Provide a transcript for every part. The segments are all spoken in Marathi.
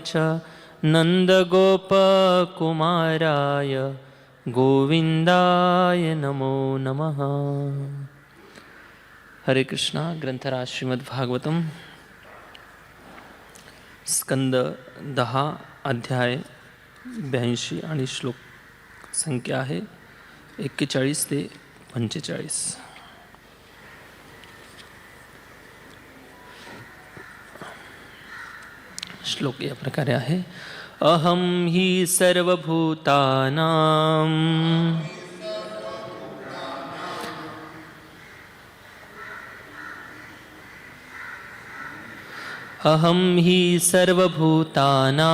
च नन्दगोपकुमाराय गोविन्दाय नमो नमः। हरे कृष्णा. ग्रंथराज श्रीमद्भागवतम, स्कंद 10, अध्याय 82 आणि श्लोक संख्या आहे 41 ते 45. श्लोक या प्रकारे आहे. अहं हि सर्वभूतानां अहं हि सर्वभूतानां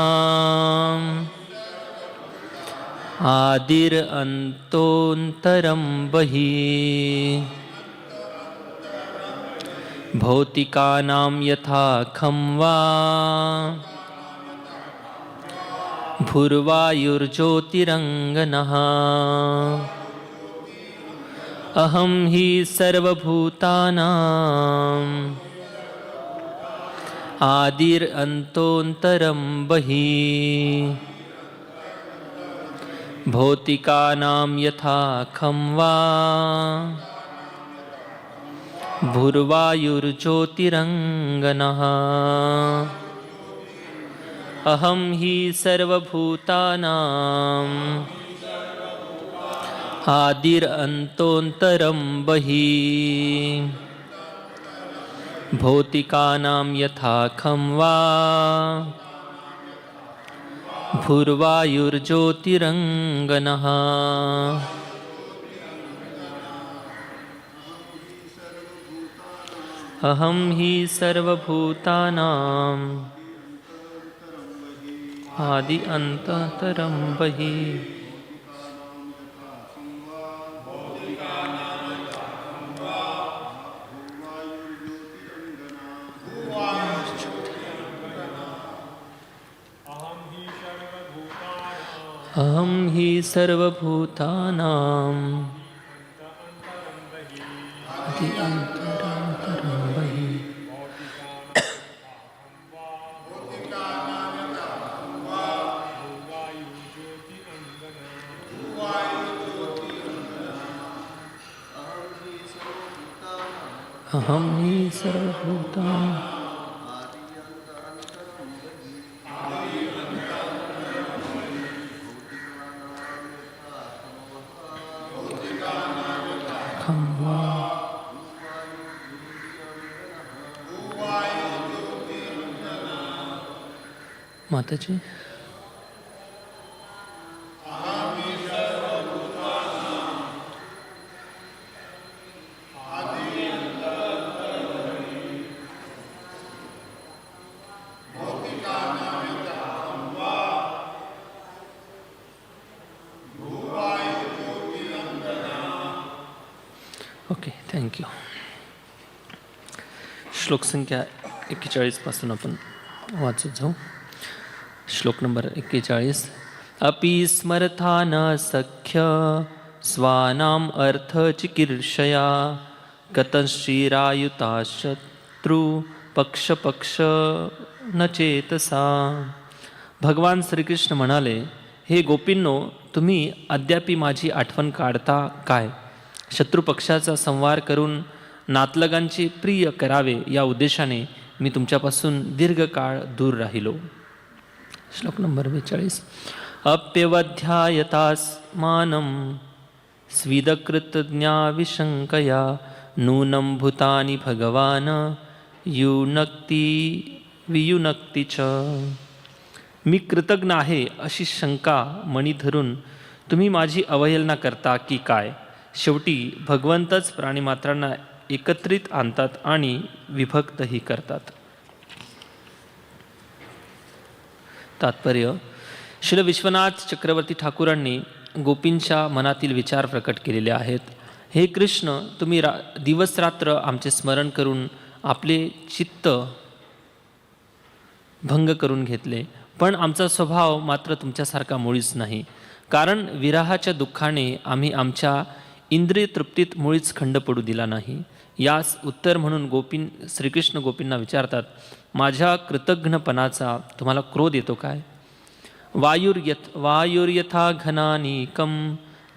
आदिरन्तोऽन्तरं बहिः भौतिकानां यथा खं वा भूर्वायुर्ज्योतिरङ्गनः अहं हि सर्वभूतानां आदिरन्तोऽन्तरं बहिः भौतिकानां यथा खं वा भूर्वायुर्ज्योतिरङ्गनः अहं हि सर्वभूतानां आदिरन्तोऽन्तरं बहिः भौतिकानां यथा खं वा भूर्वायुर्ज्योतिरङ्गनः अहं हि सर्वभूतानां आदि अन्तरं बहिः अहं हि सर्वभूतानां आदि अन्तरं बहिः अहं हि सर्वभूतानां खं वा माताजी. Okay, thank you. श्लोक संख्या 41 पासून आपण वाचत जाऊ. श्लोक नंबर 41. अपि स्मरथा न सख्य स्वानाम् अर्थचिकीर्षया कतश्चिरायुता शत्रु पक्ष न चेतसा. भगवान श्रीकृष्ण म्हणाले, हे गोपींनो, तुम्ही अद्यापि माझी आठवण काढता काय? शत्रुपक्षाचा संहार करून नातलगांचे प्रिय करावे या उद्देशाने मी तुमच्यापासून दीर्घकाळ दूर राहिलो. श्लोक नंबर 42. अप्यवध्यायतास्मानं स्विदकृतज्ञाविशङ्कया नूनं भूतानि भगवान् वियुनक्ती च. मी कृतज्ञ आहे अशी शंका मणी धरून तुम्ही माझी अवहेलना करता की काय? शेवटी भगवंतच प्राणीमात्रांना एकत्रित आणतात आणि विभक्तही करतात. तात्पर्य. श्री विश्वनाथ चक्रवर्ती ठाकूरांनी गोपींच्या मनातील विचार प्रकट केलेले आहेत. हे कृष्ण, तुम्ही दिवस रात्र आमचे स्मरण करून आपले चित्त भंग करून घेतले, पण आमचा स्वभाव मात्र तुमच्यासारखा मुळीच नाही. कारण विरहाच्या दुःखाने आम्ही आमच्या इंद्रिय तृप्तीत मुळीच खंड पडू दिला नाही. यास उत्तर म्हणून श्रीकृष्ण गोपींना विचारतात, माझ्या कृतघ्नपणाचा तुम्हाला क्रोध येतो काय? वायुर्यथा घनानीकं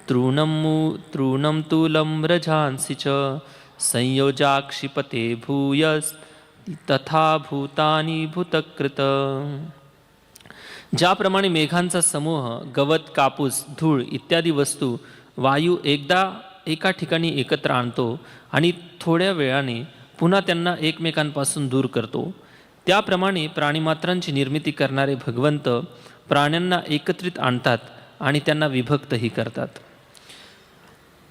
तृणं तूलं रजांसि च संयोजा क्षिपते भूयस् तथा भूतानि भूतकृत. ज्याप्रमाणे मेघांचा समूह गवत, कापूस, धूळ इत्यादी वस्तू वायू एकदा एका ठिकाणी एकत्र आणतो आणि थोड्या वेळाने पुन्हा त्यांना एकमेकांपासून दूर करतो, त्याप्रमाणे प्राणीमात्रांची निर्मिती करणारे भगवंत प्राण्यांना एकत्रित आणतात आणि त्यांना विभक्तही करतात.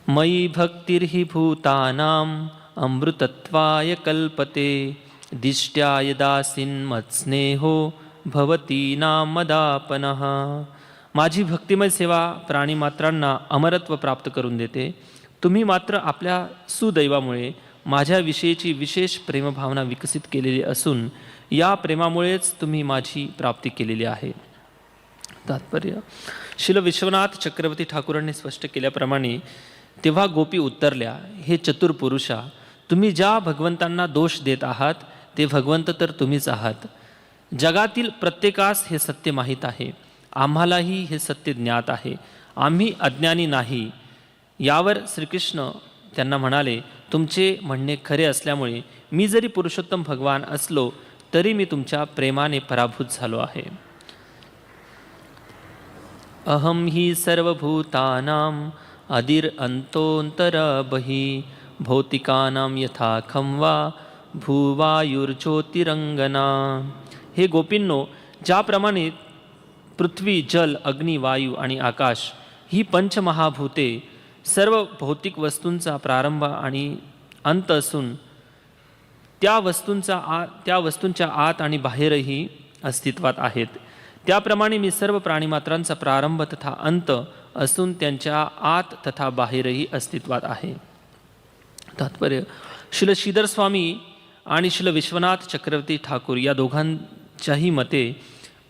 मयि भक्तिर्हि भूतानां अमृतत्वाय कल्पते दिष्ट्या यदासीन्मत्स्नेहो भवती नामदापनः. माझी भक्तिमय सेवा प्राणीमात्रांना अमरत्व प्राप्त करून देते. तुम्ही मात्र आपल्या सुदैवामुळे माझ्याविषयीची विशेष प्रेमभावना विकसित केलेली असून या प्रेमामुळेच तुम्ही माझी प्राप्ती केलेली आहे. तात्पर्य: श्रील विश्वनाथ चक्रवर्ती ठाकूरांनी स्पष्ट केल्याप्रमाणे तेव्हा गोपी उत्तरल्या, हे चतुर पुरुषा, तुम्ही ज्या भगवंतांना दोष देत आहात ते भगवंत तर तुम्हीच आहात. जगातील प्रत्येकास हे सत्य माहीत आहे. आम्हालाही हे सत्य ज्ञात आहे. आम्ही अज्ञानी नाही. यावर श्रीकृष्ण त्यांना म्हणाले, तुमचे म्हणणे खरे असल्यामुळे मी जरी पुरुषोत्तम भगवान असलो तरी मी तुमच्या प्रेमाने पराभूत झालो आहे. अहम ही सर्वभूतानां अदिरअन्तोऽन्तरबहि भौतिकानां यथा खं वा भूवायुर्ज्योतिरंगना. हे गोपींनो, ज्याप्रमाणे पृथ्वी, जल, अग्नी, वायू आणि आकाश ही पंचमहाभूते सर्व भौतिक वस्तूंचा प्रारंभ आणि अंत असून त्या वस्तूंच्या आत आणि बाहेरही अस्तित्वात आहेत, त्याप्रमाणे मी सर्व प्राणीमात्रांचा प्रारंभ तथा अंत असून त्यांच्या आत तथा बाहेरही अस्तित्वात आहे. तात्पर्य: श्रील श्रीधर स्वामी आणि श्रील विश्वनाथ चक्रवर्ती ठाकूर या दोघांच्याही मते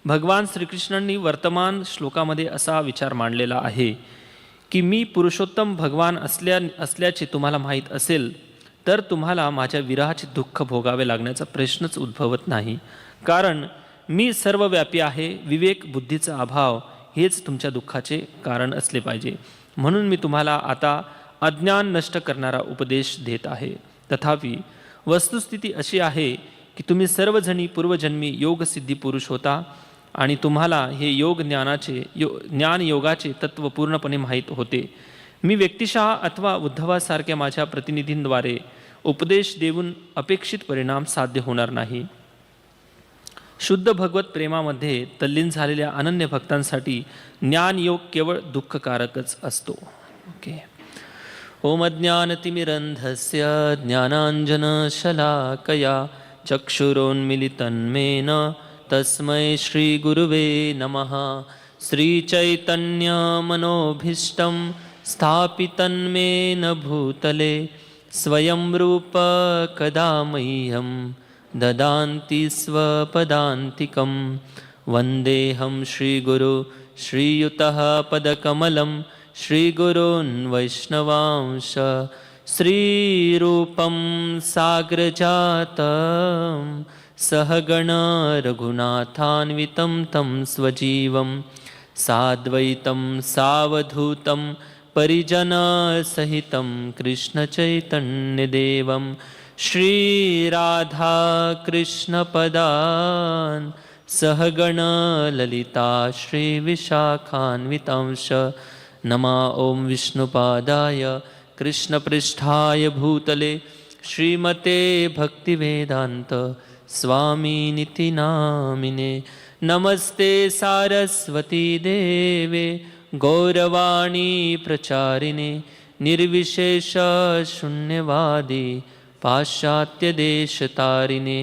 भगवान श्रीकृष्णांनी वर्तमान श्लोकामध्ये असा विचार मांडलेला आहे की मी पुरुषोत्तम भगवान असल्याचे तुम्हाला माहीत असेल तर तुम्हाला माझ्या विरहाचे दुःख भोगावे लागण्याचा प्रश्नच उद्भवत नाही. कारण मी सर्वव्यापी आहे. विवेक बुद्धीचा अभाव हेच तुमच्या दुःखाचे कारण असले पाहिजे. म्हणून मी तुम्हाला आता अज्ञान नष्ट करणारा उपदेश देत आहे. तथापि वस्तुस्थिती अशी आहे की तुम्ही सर्वजणी पूर्वजन्मी योगसिद्धी पुरुष होता आणि तुम्हाला हे ज्ञानयोगाचे तत्त्व पूर्णपणे माहीत होते. मी व्यक्तिशः अथवा उद्धवासारख्या माझ्या प्रतिनिधींद्वारे उपदेश देऊन अपेक्षित परिणाम साध्य होणार नाही. शुद्ध भगवत प्रेमामध्ये तल्लीन झालेल्या अनन्य भक्तांसाठी ज्ञानयोग केवळ दुःखकारकच असतो. ओके. ओम अज्ञानतिमिरन्धस्य ज्ञानाञ्जनशलाकया चक्षुरोन्मिलितन्मेन तस्मै श्रीगुरुवे नमः. श्रीचैतन्यमनोभीष्टं स्थापितन्मेन भूतले स्वयं रूप कदा मह्यं ददान्ति स्वपदान्तिकं. वन्देऽहं श्रीगुरु श्रीयुतः पदकमलं श्रीगुरून् वैष्णवांश श्रीरूपं साग्रजातं सहगण रघुनाथान्वितं तं स्वजीवं साद्वैतं सावधूतं परिजनसहितं कृष्णचैतन्यदेवं श्रीराधाकृष्णपदान् सहगण ललिता श्रीविशाखान्वितांश. नमा ओं विष्णुपादाय कृष्णपृष्ठाय भूतले श्रीमते भक्तिवेदान्त स्वामिनिति नामिने. नमस्ते सारस्वती देवे गौरवाणी प्रचारिणे निर्विशेष शून्यवादी पाश्चात्यदेशतारिणे.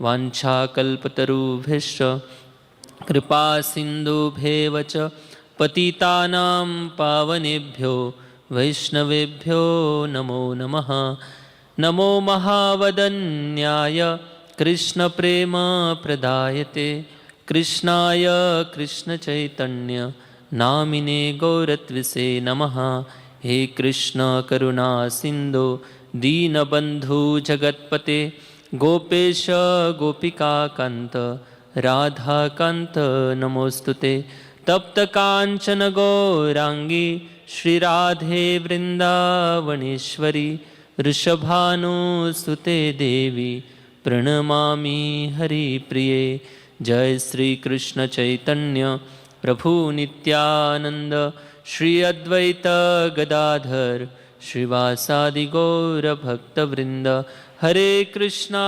वाञ्छाकल्पतरुभ्यश्च कृपा सिन्धुभ्येव च पतितानां पावनेभ्यो वैष्णवेभ्यो नमो नमः. नमो महावदन्याय कृष्णप्रेमप्रदायते कृष्णाय कृष्णचैतन्य नामिने गौरत्विसे नमः. हे कृष्ण करुणा सिन्धो दीनबन्धु जगत्पते गोपेश गोपिकाकांत राधाकांत नमोस्तुते. तप्त कांचन गौरांगी श्रीराधे वृंदावनेश्वरी वृषभानुसुते देवी प्रणमामि हरिप्रिये. जय श्री कृष्ण चैतन्य प्रभु नित्यानंद श्री अद्वैत गदाधर श्रीवासादि गौर भक्तवृंद. हरे कृष्णा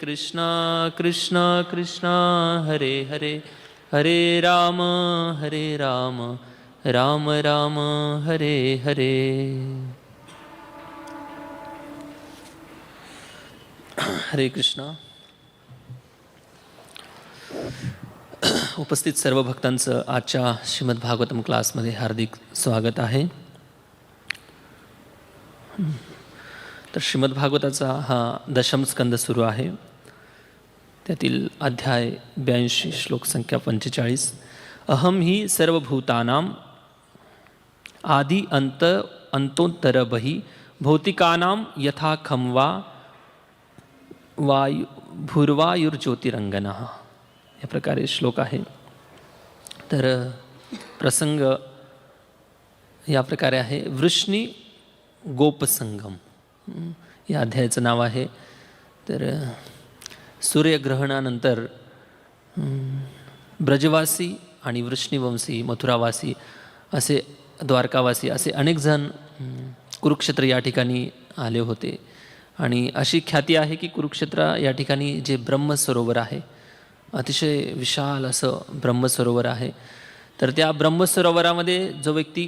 कृष्णा कृष्णा हरे हरे, हरे राम राम राम हरे हरे. हरे कृष्णा. उपस्थित सर्व भक्तांचं आजच्या श्रीमद भागवतम क्लासमध्ये हार्दिक स्वागत आहे. तर श्रीमद भागवताचा हा दशम स्कंद सुरू आहे. त्यातील अध्याय 82 श्लोक संख्या 45. अहम ही सर्वभूतानां आदि अंत अंतोत्तर बहि भौतिकानां यथा खम वा वायु भूर्वायुर्ज्योतिरंगनः. या प्रकारे श्लोक आहे. तर प्रसंग या प्रकारे आहे. वृष्णी गोपसंगम या अध्यायाचं नाव आहे. तर सूर्यग्रहणानंतर ब्रजवासी आणि वृष्णीवंशी मथुरावासी असे द्वारकावासी असे अनेक जण कुरुक्षेत्र या ठिकाणी आले होते. आणि अशी ख्याती आहे की कुरुक्षेत्र या ठिकाणी जे ब्रह्मसरोवर आहे, अतिशय विशाल असं ब्रह्मसरोवर आहे. तर त्या ब्रह्मसरोवरामध्ये जो व्यक्ती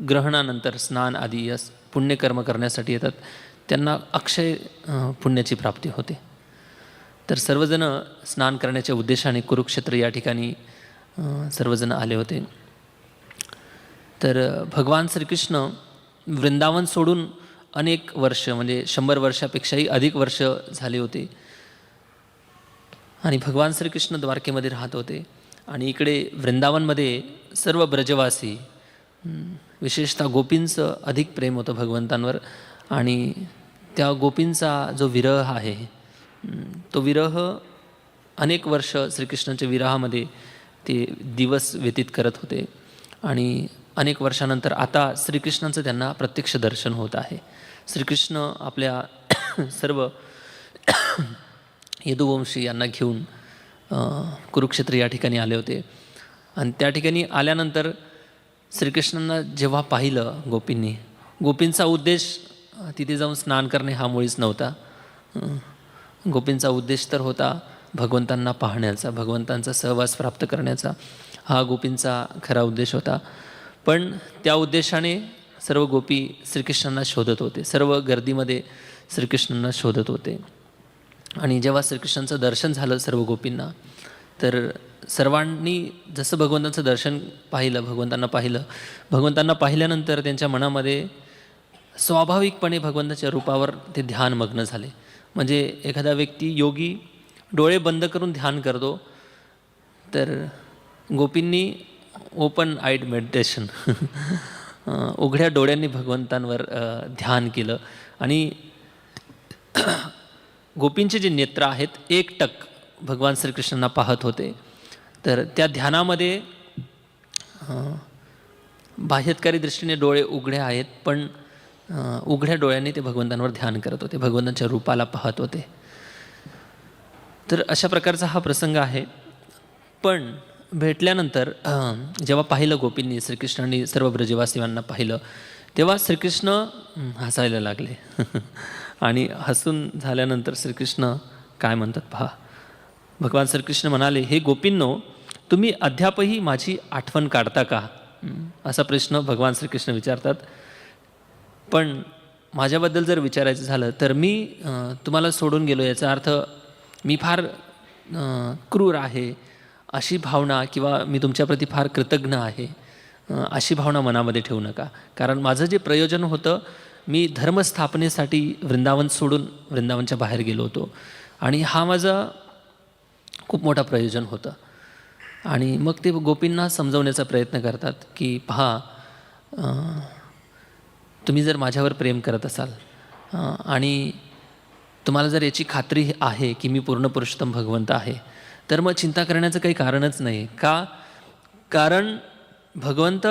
ग्रहणानंतर स्नान आदी या पुण्यकर्म करण्यासाठी येतात त्यांना अक्षय पुण्याची प्राप्ती होते. तर सर्वजण स्नान करण्याच्या उद्देशाने कुरुक्षेत्र या ठिकाणी सर्वजण आले होते. तर भगवान श्रीकृष्ण वृंदावन सोडून अनेक वर्ष म्हणजे 100 वर्षापेक्षाही अधिक वर्ष झाले होते. आणि भगवान श्रीकृष्ण द्वारकेमध्ये राहत होते. आणि इकडे वृंदावनमध्ये सर्व ब्रजवासी विशेषतः गोपींचं अधिक प्रेम होतं भगवंतांवर. आणि त्या गोपींचा जो विरह आहे तो विरह अनेक वर्ष श्रीकृष्णांच्या विरहामध्ये ते दिवस व्यतीत करत होते. आणि अनेक वर्षानंतर आता श्रीकृष्णांचं त्यांना प्रत्यक्ष दर्शन होत आहे. श्रीकृष्ण आपल्या सर्व यदुवंशी यांना घेऊन कुरुक्षेत्र या ठिकाणी आले होते. आणि त्या ठिकाणी आल्यानंतर श्रीकृष्णांना जेव्हा पाहिलं गोपींचा उद्देश तिथे जाऊन स्नान करणे हा मुळीच नव्हता. गोपींचा उद्देश तर होता भगवंतांना पाहण्याचा, भगवंतांचा सहवास प्राप्त करण्याचा. हा गोपींचा खरा उद्देश होता. पण त्या उद्देशाने सर्व गोपी श्रीकृष्णांना शोधत होते. सर्व गर्दीमध्ये श्रीकृष्णांना शोधत होते. आणि जेव्हा श्रीकृष्णांचं दर्शन झालं सर्व गोपींना, तर सर्वांनी जसं भगवंतांचं दर्शन पाहिलं, भगवंतांना पाहिल्यानंतर त्यांच्या मनामध्ये स्वाभाविकपणे भगवंताच्या रूपावर ते ध्यानमग्न झाले. म्हणजे एखादा व्यक्ती योगी डोळे बंद करून ध्यान करतो, तर गोपींनी ओपन आईड मेडिटेशन उघड्या डोळ्यांनी भगवंतांवर ध्यान केलं. आणि गोपींचे जे नेत्र आहेत एकटक भगवान श्रीकृष्णांना पाहत होते. तर त्या ध्यानामध्ये बाह्यतकारी दृष्टीने डोळे उघडे आहेत, पण उघड्या डोळ्यांनी ते भगवंतांवर ध्यान करत होते, भगवंतांच्या रूपाला पाहत होते. तर अशा प्रकारचा हा प्रसंग आहे. पण भेटल्यानंतर जेव्हा पाहिलं गोपींनी, श्रीकृष्णांनी सर्व ब्रजवासीयांना पाहिलं, तेव्हा श्रीकृष्ण हसायला लागले. आणि हसून झाल्यानंतर श्रीकृष्ण काय म्हणतात पहा. भगवान श्रीकृष्ण म्हणाले, हे गोपींनो, तुम्ही अद्यापही माझी आठवण काढता का? असा प्रश्न भगवान श्रीकृष्ण विचारतात. पण माझ्याबद्दल जर विचारायचं झालं तर मी तुम्हाला सोडून गेलो, याचा अर्थ मी फार क्रूर आहे अशी भावना, किंवा मी तुमच्याप्रती फार कृतज्ञ आहे अशी भावना मनामध्ये ठेवू नका. कारण माझं जे प्रयोजन होतं, मी धर्मस्थापनेसाठी वृंदावन सोडून वृंदावनच्या बाहेर गेलो होतो. आणि हा माझा खूप मोठा प्रयोजन होतं. आणि मग ते गोपींना समजवण्याचा प्रयत्न करतात की पहा, तुम्ही जर माझ्यावर प्रेम करत असाल आणि तुम्हाला जर याची खात्री आहे की मी पूर्ण पुरुषोत्तम भगवंत आहे, तर मग चिंता करण्याचं काही कारणच नाही. का? कारण भगवंत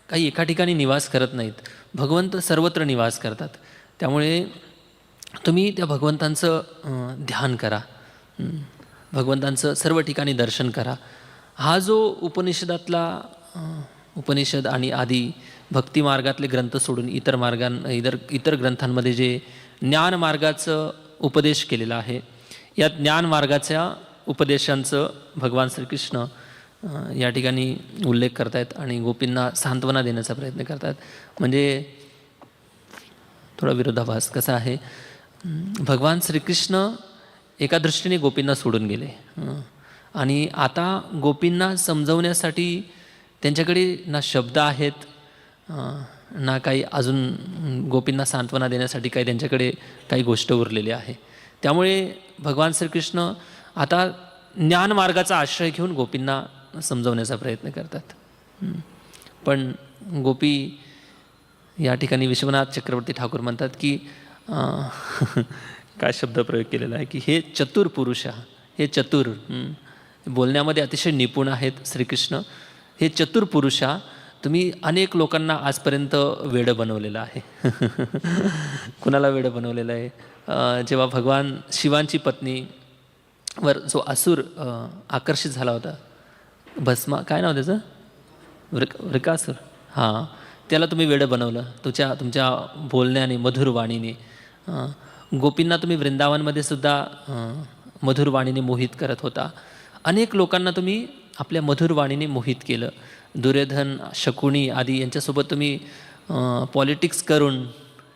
काही एका ठिकाणी निवास करत नाहीत, भगवंत सर्वत्र निवास करतात. त्यामुळे तुम्ही त्या भगवंतांचं ध्यान करा, भगवंतांचं सर्व ठिकाणी दर्शन करा. हा जो उपनिषदातला उपनिषद आणि आदी भक्तिमार्गातले ग्रंथ सोडून इतर ग्रंथांमध्ये जे ज्ञानमार्गाचं उपदेश केलेला आहे, या ज्ञानमार्गाच्या उपदेशांचं भगवान श्रीकृष्ण या ठिकाणी उल्लेख करत आहेत आणि गोपींना सांत्वना देण्याचा प्रयत्न करतात. म्हणजे थोडा विरोधाभास कसा आहे, भगवान श्रीकृष्ण एका दृष्टीने गोपींना सोडून गेले आणि आता गोपींना समजवण्यासाठी त्यांच्याकडे ना शब्द आहेत ना काही अजून गोपींना सांत्वना देण्यासाठी त्यांच्याकडे काही गोष्ट उरलेली आहे. त्यामुळे भगवान श्रीकृष्ण आता ज्ञानमार्गाचा आश्रय घेऊन गोपींना समजवण्याचा प्रयत्न करतात. पण गोपी या ठिकाणी विश्वनाथ चक्रवर्ती ठाकूर म्हणतात की काय शब्द प्रयोग केलेला आहे की हे चतुर पुरुष, हे चतुर, बोलण्यामध्ये अतिशय निपुण आहेत श्रीकृष्ण. हे चतुर पुरुषा, तुम्ही अनेक लोकांना आजपर्यंत वेडं बनवलेलं आहे. कुणाला वेडं बनवलेलं आहे? जेव्हा भगवान शिवांची पत्नीवर जो असुर आकर्षित झाला होता, भस्मा, काय नाव त्याचं, वृकासुर, हां, त्याला तुम्ही वेडं बनवलं तुमच्या बोलण्याने, मधुर वाणीने. गोपींना तुम्ही वृंदावनमध्ये सुद्धा मधुर वाणीने मोहित करत होता. अनेक लोकांना तुम्ही आपल्या मधुर वाणीने मोहित केलं. दुर्योधन, शकुनी आदी यांच्यासोबत तुम्ही पॉलिटिक्स करून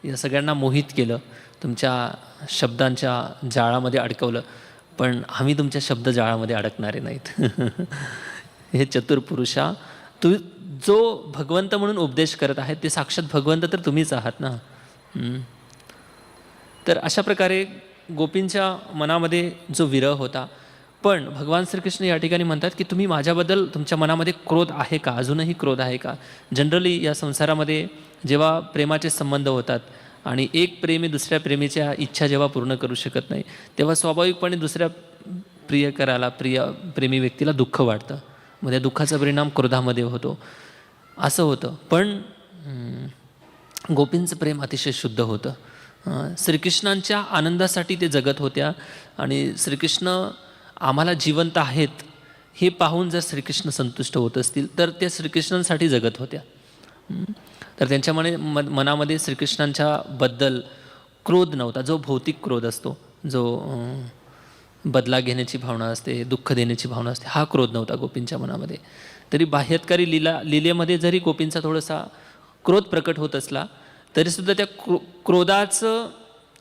या सगळ्यांना मोहित केलं, तुमच्या शब्दांच्या जाळामध्ये अडकवलं. पण आम्ही तुमच्या शब्द जाळामध्ये अडकणारे नाहीत. हे चतुर पुरुषा, जो भगवंत म्हणून उपदेश करत आहेत ते साक्षात भगवंत तर तुम्हीच आहात ना. तर अशा प्रकारे गोपींच्या मनामध्ये जो विरह होता. पण भगवान श्रीकृष्ण या ठिकाणी म्हणतात की तुम्ही माझ्याबद्दल, तुमच्या मनामध्ये क्रोध आहे का, अजूनही क्रोध आहे का? जनरली या संसारामध्ये जेव्हा प्रेमाचे संबंध होतात आणि एक प्रेमी दुसऱ्या प्रेमीच्या इच्छा जेव्हा पूर्ण करू शकत नाही, तेव्हा स्वाभाविकपणे दुसऱ्या प्रेमी व्यक्तीला दुःख वाटतं. मग त्या दुःखाचा परिणाम क्रोधामध्ये होतो, असं होतं. पण गोपींचं प्रेम अतिशय शुद्ध होतं. श्रीकृष्णांच्या आनंदासाठी ते जगत होत्या आणि श्रीकृष्ण आम्हाला जिवंत आहेत हे पाहून जर श्रीकृष्ण संतुष्ट होत असतील तर त्या श्रीकृष्णांसाठी जगत होत्या. तर त्यांच्या मनामध्ये श्रीकृष्णांच्या बद्दल क्रोध नव्हता. जो भौतिक क्रोध असतो, जो बदला घेण्याची भावना असते, दुःख देण्याची भावना असते, हा क्रोध नव्हता गोपींच्या मनामध्ये. तरी बाह्यत्कारी लीलेमध्ये जरी गोपींचा थोडासा क्रोध प्रकट होत असला तरीसुद्धा त्या क्रोधाचं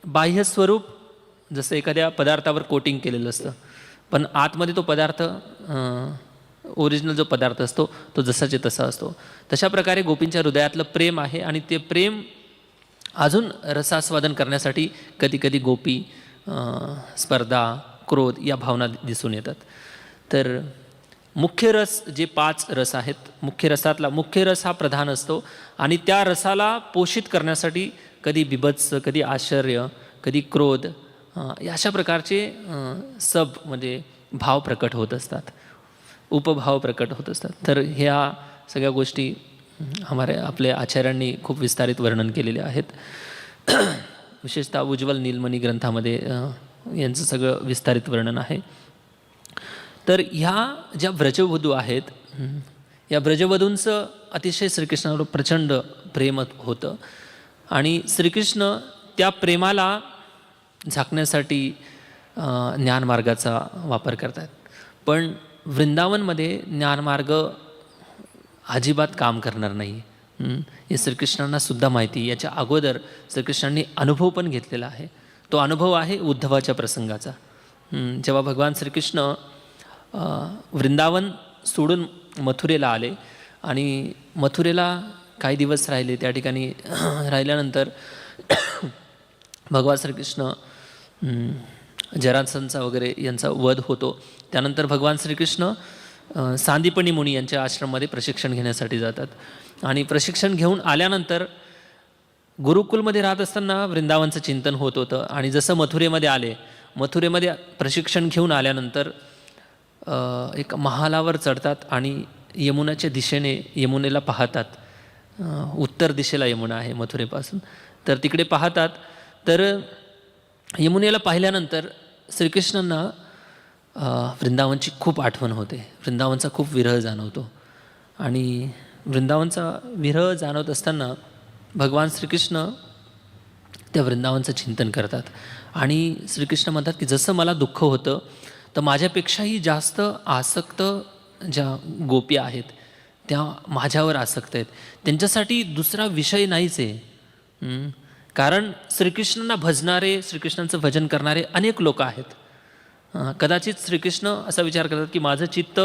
बाह्य स्वरूप जसं एखाद्या पदार्थावर कोटिंग केलेलं असतं, पण आतमध्ये तो पदार्थ, ओरिजिनल जो पदार्थ असतो तो जसाचे तसा असतो. तशा प्रकारे गोपींच्या हृदयातलं प्रेम आहे आणि ते प्रेम अजून रसास्वादन करण्यासाठी कधीकधी गोपी स्पर्धा, क्रोध या भावना दिसून येतात. तर मुख्य रस, जे 5 रस आहेत, मुख्य रसातला मुख्य रस हा प्रधान असतो आणि त्या रसाला पोषित करण्यासाठी कधी बिभत्स, कधी आश्चर्य, कधी क्रोध, अशा प्रकारचे म्हणजे भाव प्रकट होत असतात, उपभाव प्रकट होत असतात. तर ह्या सगळ्या गोष्टी आपल्या आचार्यांनी खूप विस्तारित वर्णन केलेले आहेत. विशेषतः उज्ज्वल नीलमणी ग्रंथामध्ये यांचं सगळं विस्तारित वर्णन आहे. तर ह्या ज्या व्रजवधू आहेत, या व्रजवधूंचं अतिशय श्रीकृष्णावर प्रचंड प्रेम होतं आणि श्रीकृष्ण त्या प्रेमाला झाकण्यासाठी ज्ञानमार्गाचा वापर करतात. पण वृंदावनमध्ये ज्ञानमार्ग अजिबात काम करणार नाही हे श्रीकृष्णांना सुद्धा माहिती. याच्या अगोदर श्रीकृष्णांनी अनुभव पण घेतलेला आहे. तो अनुभव आहे उद्धवाच्या प्रसंगाचा. जेव्हा भगवान श्रीकृष्ण वृंदावन सोडून मथुरेला आले आणि मथुरेला काही दिवस राहिले, त्या ठिकाणी राहिल्यानंतर भगवान श्रीकृष्ण जरासंधचा वगैरे यांचा वध होतो. त्यानंतर भगवान श्रीकृष्ण सांदीपनी मुनी यांच्या आश्रममध्ये प्रशिक्षण घेण्यासाठी जातात आणि प्रशिक्षण घेऊन आल्यानंतर गुरुकुलमध्ये राहत असताना वृंदावनचं चिंतन होत होतं आणि जसं मथुरेमध्ये आले, मथुरेमध्ये प्रशिक्षण घेऊन आल्यानंतर एक महालावर चढतात आणि यमुनाच्या दिशेने यमुनेला पाहतात. उत्तर दिशेला यमुना आहे मथुरेपासून. तर तिकडे पाहतात, तर यमुनेला पाहिल्यानंतर श्रीकृष्णांना वृंदावनची खूप आठवण होते. वृंदावनचा खूप विरह जाणवतो आणि वृंदावनचा विरह जाणवत असताना भगवान श्रीकृष्ण त्या वृंदावनचं चिंतन करतात आणि श्रीकृष्ण म्हणतात की जसं मला दुःख होतं तर माझ्यापेक्षाही जास्त आसक्त ज्या गोपी आहेत त्या माझ्यावर आसक्त आहेत. त्यांच्यासाठी दुसरा विषय नाहीच आहे. कारण श्रीकृष्णांना भजणारे, श्रीकृष्णांचं भजन करणारे अनेक लोक आहेत. कदाचित श्रीकृष्ण असा विचार करतात की माझं चित्त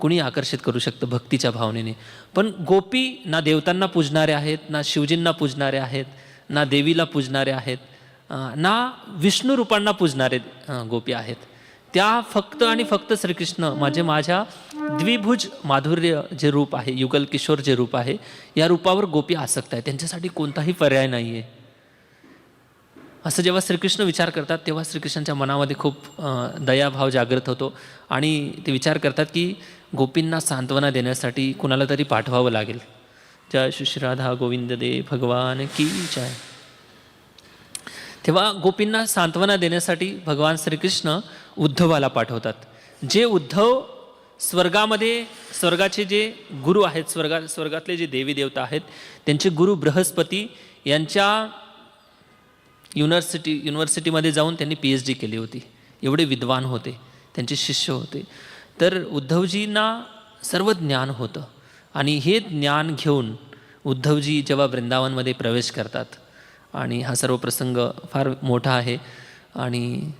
कुणी आकर्षित करू शकतं भक्तीच्या भावनेने. पण गोपी ना देवतांना पूजणारे आहेत, ना शिवजींना पूजणारे आहेत, ना देवीला पूजणारे आहेत, ना विष्णू रूपांना पूजणारे गोपी आहेत. त्या फक्त आणि फक्त श्रीकृष्ण माझ्या द्विभुज माधुर्य जे रूप आहे, युगल किशोर जे रूप आहे, या रूपावर गोपी आसक्त आहे. त्यांच्यासाठी कोणताही पर्याय नाही आहे. असं जेव्हा श्रीकृष्ण विचार करतात तेव्हा श्रीकृष्णांच्या मनामध्ये खूप दयाभाव जागृत होतो आणि ते विचार करतात की गोपींना सांत्वना देण्यासाठी कुणाला तरी पाठवावं लागेल. जय श्री राधा गोविंद दे भगवान की जय. तेव्हा गोपींना सांत्वना देण्यासाठी भगवान श्रीकृष्ण उद्धवाला पाठवतात. जे उद्धव स्वर्गाचे जे गुरु आहेत, स्वर्गातले जे देवी देवता आहेत, त्यांचे गुरु बृहस्पती यांच्या युनिव्हर्सिटीमध्ये जाऊन त्यांनी PhD केली होती. एवढे विद्वान होते, त्यांचे शिष्य होते. तर उद्धवजींना सर्व ज्ञान होतं आणि हे ज्ञान घेऊन उद्धवजी जेव्हा वृंदावनमध्ये प्रवेश करतात आणि हा सर्व प्रसंग फार मोठा आहे आणि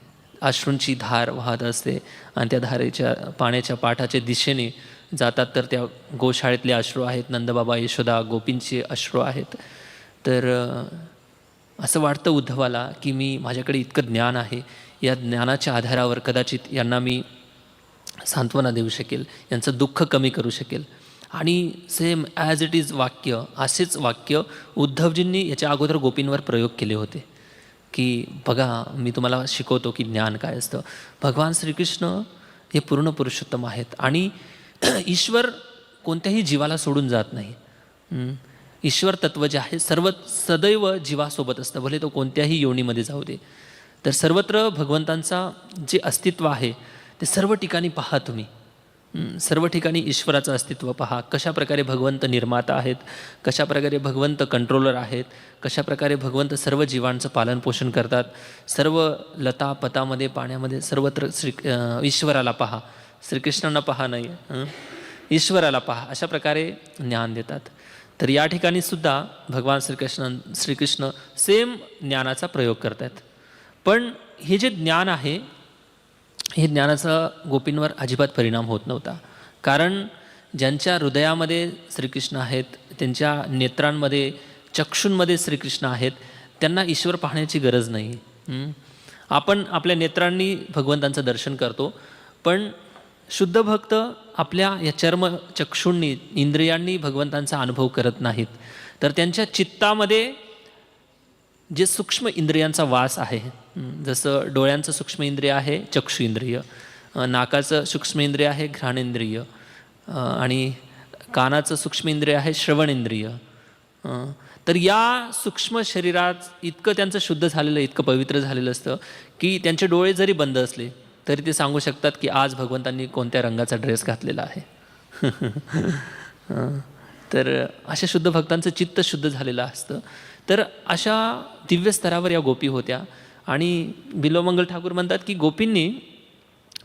अश्रूंची धार वाहत असते आणि त्या धारेच्या पाण्याच्या पाठाच्या दिशेने जातात. तर त्या गोशाळेतले अश्रू आहेत, नंदबाबा यशोदा गोपींचे अश्रू आहेत. तर असं वाटतं उद्धवाला की माझ्याकडे इतकं ज्ञान आहे, या ज्ञानाच्या आधारावर कदाचित यांना मी सांत्वना देऊ शकेल, यांचं दुःख कमी करू शकेल. आणि सेम ॲज इट इज वाक्य, असेच वाक्य उद्धवजींनी याच्या अगोदर गोपींवर प्रयोग केले होते की बघा मी तुम्हाला शिकवतो की ज्ञान काय असतं. भगवान श्रीकृष्ण हे पूर्ण पुरुषोत्तम आहेत आणि ईश्वर कोणत्याही जीवाला सोडून जात नाही. ईश्वर तत्व जे आहे सदैव जीवासोबत असतं, भले तो कोणत्याही योनीमध्ये जाऊ दे. तर सर्वत्र भगवंतांचा जे अस्तित्व आहे ते सर्व ठिकाणी पहा तुम्ही. सर्व ठिकाणी ईश्वराचं अस्तित्व पहा. कशा प्रकारे भगवंत निर्माता आहेत, कशा प्रकारे भगवंत कंट्रोलर आहेत, कशा प्रकारे भगवंत सर्व जीवांचं पालनपोषण करतात. सर्व लता पतामध्ये, पाण्यामध्ये सर्वत्र ईश्वराला पहा. श्रीकृष्णांना पहा नाही, ईश्वराला पहा. अशा प्रकारे ज्ञान देतात. तर या ठिकाणी सुद्धा भगवान श्रीकृष्ण सेम ज्ञानाचा प्रयोग करतात. पण हे जे ज्ञान आहे हे ज्ञानाचा गोपींवर अजिबात परिणाम होत नव्हता. कारण ज्यांच्या हृदयामध्ये श्रीकृष्ण आहेत, त्यांच्या नेत्रांमध्ये, चक्षूंमध्ये श्रीकृष्ण आहेत, त्यांना ईश्वर पाहण्याची गरज नाही. आपण आपल्या नेत्रांनी भगवंतांचं दर्शन करतो, पण शुद्ध भक्त आपल्या या चक्षूंनी, इंद्रियांनी भगवंतांचा अनुभव करत नाहीत. तर त्यांच्या चित्तामध्ये जे सूक्ष्म इंद्रियांचा वास आहे, जसं डोळ्यांचं सूक्ष्म इंद्रिय आहे चक्षु इंद्रिय, नाकाचं सूक्ष्म इंद्रिय आहे घ्राणेंद्रिय आणि कानाचं सूक्ष्म इंद्रिय आहे श्रवण इंद्रिय. तर या सूक्ष्म शरीरात इतकं त्यांचं शुद्ध झालेलं, इतकं पवित्र झालेलं असतं की त्यांचे डोळे जरी बंद असले तरी ते सांगू शकतात की आज भगवंतांनी कोणत्या रंगाचा ड्रेस घातलेला आहे. तर अशा शुद्ध भक्तांचं चित्त शुद्ध झालेलं असतं. तर अशा दिव्य स्तरावर या गोपी होत्या आणि बिल्वमंगल ठाकूर म्हणतात की गोपींनी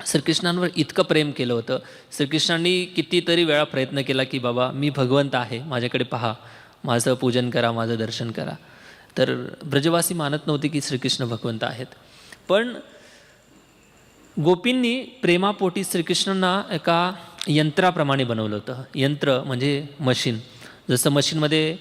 श्रीकृष्णांवर इतकं प्रेम केलं होतं. श्रीकृष्णांनी कितीतरी वेळा प्रयत्न केला की बाबा मी भगवंत आहे, माझ्याकडे पहा, माझं पूजन करा, माझं दर्शन करा. तर ब्रजवासी मानत नव्हते की श्रीकृष्ण भगवंत आहेत. पण गोपींनी प्रेमापोटी श्रीकृष्णांना एका यंत्राप्रमाणे बनवलं होतं. यंत्र म्हणजे मशीन. जसं मशीनमध्ये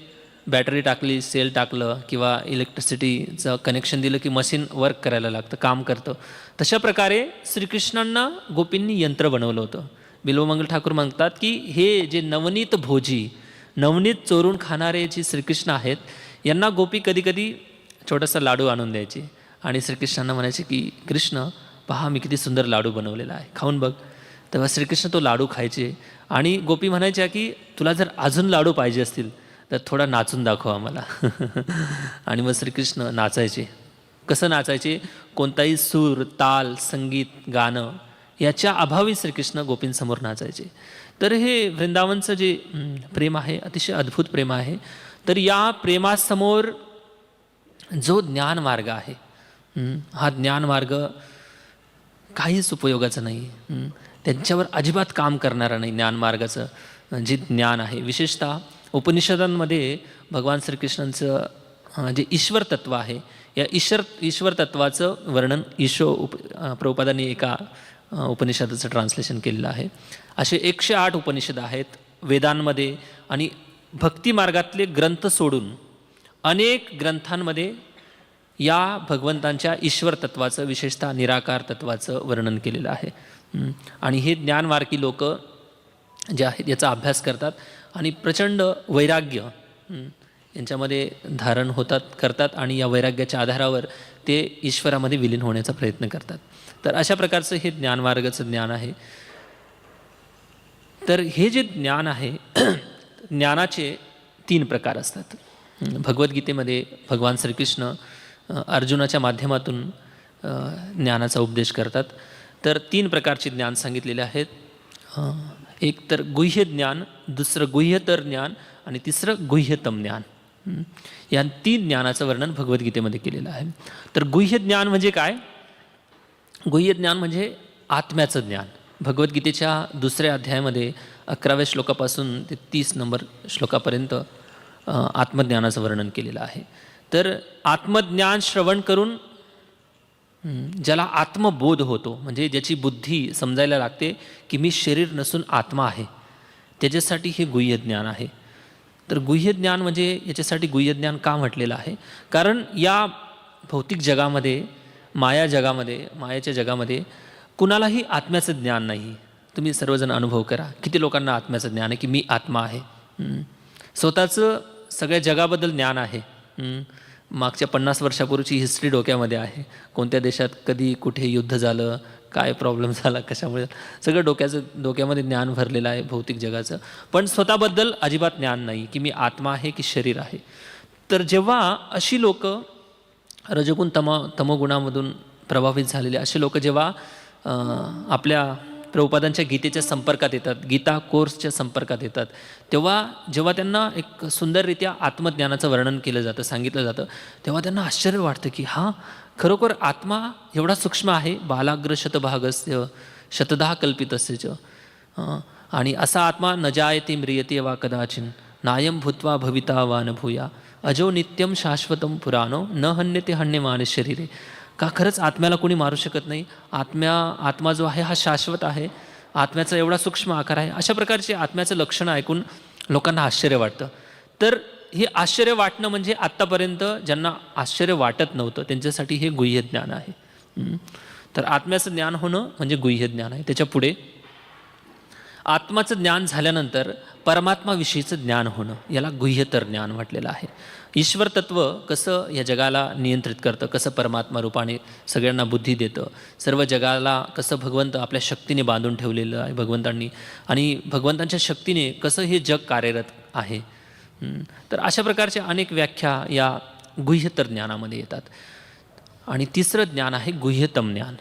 बॅटरी टाकली, सेल टाकलं किंवा इलेक्ट्रिसिटीचं कनेक्शन दिलं की मशीन वर्क करायला लागतं, काम करतं. तशा प्रकारे श्रीकृष्णांना गोपींनी यंत्र बनवलं होतं. बिल्वमंगल ठाकूर म्हणतात की हे जे नवनीत भोजी, नवनीत चोरून खाणारे जे श्रीकृष्ण आहेत, यांना गोपी कधी कधी छोटासा लाडू आणून द्यायची आणि श्रीकृष्णांना म्हणायचे की कृष्ण पहा मी किती सुंदर लाडू बनवलेला आहे, खाऊन बघ. तेव्हा श्रीकृष्ण तो लाडू खायचे आणि गोपी म्हणायच्या की तुला जर अजून लाडू पाहिजे असतील तर थोडा नाचून दाखव आम्हाला. आणि मग श्रीकृष्ण नाचायचे. कसं नाचायचे? कोणताही सूर, ताल, संगीत, गाणं याच्या अभावी श्रीकृष्ण गोपींसमोर नाचायचे. तर हे वृंदावनचं जे प्रेम आहे अतिशय अद्भुत प्रेम आहे. तर या प्रेमासमोर जो ज्ञानमार्ग आहे, हा ज्ञानमार्ग काहीच उपयोगाचा नाही. त्यांच्यावर अजिबात काम करणारा नाही. ज्ञानमार्गाचं जे ज्ञान आहे, विशेषतः उपनिषदांमध्ये भगवान श्रीकृष्णांचं जे ईश्वर तत्व आहे, या ईश्वर तत्वाचं वर्णन प्रभुपादांनी एका उपनिषदाचं ट्रान्सलेशन केलेलं आहे. असे 108 उपनिषद आहेत वेदांमध्ये आणि भक्तिमार्गातले ग्रंथ सोडून अनेक ग्रंथांमध्ये या भगवंतांच्या ईश्वर तत्वाचं, विशेषतः निराकार तत्वाचं वर्णन केलेलं आहे. आणि हे ज्ञानमार्गी लोक जे आहेत याचा अभ्यास करतात आणि प्रचंड वैराग्य यांच्यामध्ये धारण करतात आणि या वैराग्याच्या आधारावर ते ईश्वरामध्ये विलीन होण्याचा प्रयत्न करतात. तर अशा प्रकारचं हे ज्ञानमार्गाचं ज्ञान आहे. तर हे जे ज्ञान आहे ज्ञानाचे 3 प्रकार असतात. भगवद्गीतेमध्ये भगवान श्रीकृष्ण अर्जुनाच्या माध्यमातून ज्ञानाचा उपदेश करतात. तर 3 प्रकारचे ज्ञान सांगितलेले आहेत. एक तर गुह्य ज्ञान, दुसरं गुह्यतर ज्ञान आणि तिसरं गुह्यतम ज्ञान. या 3 ज्ञानाचं वर्णन भगवद्गीतेमध्ये केलेलं आहे. तर गुह्य ज्ञान म्हणजे काय? गुह्य ज्ञान म्हणजे आत्म्याचं ज्ञान. भगवद्गीतेच्या 2ऱ्या अध्यायामध्ये 11व्या श्लोकापासून ते 30 नंबर श्लोकापर्यंत आत्मज्ञानाचं वर्णन केलेलं आहे. तर आत्मज्ञान श्रवण करून ज्याला आत्मबोध होतो, म्हणजे ज्याची बुद्धी समजायला लागते की मी शरीर नसून आत्मा आहे, त्याच्यासाठी हे गुह्य ज्ञान आहे. तर गुह्य ज्ञान म्हणजे याच्यासाठी गुह्य ज्ञान का म्हटलेलं आहे? कारण या भौतिक जगामध्ये, मायाच्या जगामध्ये कुणालाही आत्म्याचं ज्ञान नाही. तुम्ही सर्वजण अनुभव करा, किती लोकांना आत्म्याचं ज्ञान आहे की मी आत्मा आहे. स्वतःचं सगळ्या जगाबद्दल ज्ञान आहे. मागच्या 50 वर्षापूर्वीची हिस्ट्री डोक्यामध्ये आहे. कोणत्या देशात कधी कुठे युद्ध झालं, काय प्रॉब्लेम झाला, कशामुळे, सगळं डोक्यामध्ये ज्ञान भरलेलं आहे भौतिक जगाचं. पण स्वतःबद्दल अजिबात ज्ञान नाही की मी आत्मा आहे की शरीर आहे. तर जेव्हा अशी लोक रजगुण तमोगुणामधून प्रभावित झालेले असे लोक जेव्हा आपल्या प्रभुपादांच्या गीतेच्या संपर्कात येतात, गीता कोर्सच्या संपर्कात येतात, जेव्हा त्यांना एक सुंदररित्या आत्मज्ञानाचं वर्णन केलं जातं, सांगितलं जातं, तेव्हा त्यांना आश्चर्य वाटतं की हा खरोखर आत्मा एवढा सूक्ष्म आहे. बालाग्र शतभागस्य शतधा कल्पितस्य च. आणि असा आत्मा न जायते म्रियते वा कदाचिन नायम भूत्वा भविता वा न भूया अजो नित्यम शाश्वतम पुराणो न हन्यते हन्यमाने शरीरे. का खरंच आत्म्याला कोणी मारू शकत नाही? आत्मा जो आहे हा शाश्वत आहे. आत्म्याचा एवढा सूक्ष्म आकार आहे. अशा प्रकारचे आत्म्याचं लक्षण ऐकून लोकांना आश्चर्य वाटतं. तर हे आश्चर्य वाटणं म्हणजे आत्तापर्यंत ज्यांना आश्चर्य वाटत नव्हतं त्यांच्यासाठी हे गुह्य ज्ञान आहे. तर आत्म्याचं ज्ञान होणं म्हणजे गुह्य ज्ञान आहे. त्याच्या पुढे आत्माचं ज्ञान झाल्यानंतर परमात्माविषयीचं ज्ञान होणं, याला गुह्यतर ज्ञान म्हटलेलं आहे. ईश्वर तत्व कसं या जगाला नियंत्रित करतं, कसं परमात्मा रूपाने सगळ्यांना बुद्धी देतं, सर्व जगाला कसं भगवंत आपल्या शक्तीने बांधून ठेवलेलं आहे भगवंतांनी, आणि भगवंतांच्या शक्तीने कसं हे जग कार्यरत आहे. तर अशा प्रकारच्या अनेक व्याख्या या गुह्यतर ज्ञानामध्ये येतात. आणि तिसरं ज्ञान आहे गुह्यतम ज्ञान.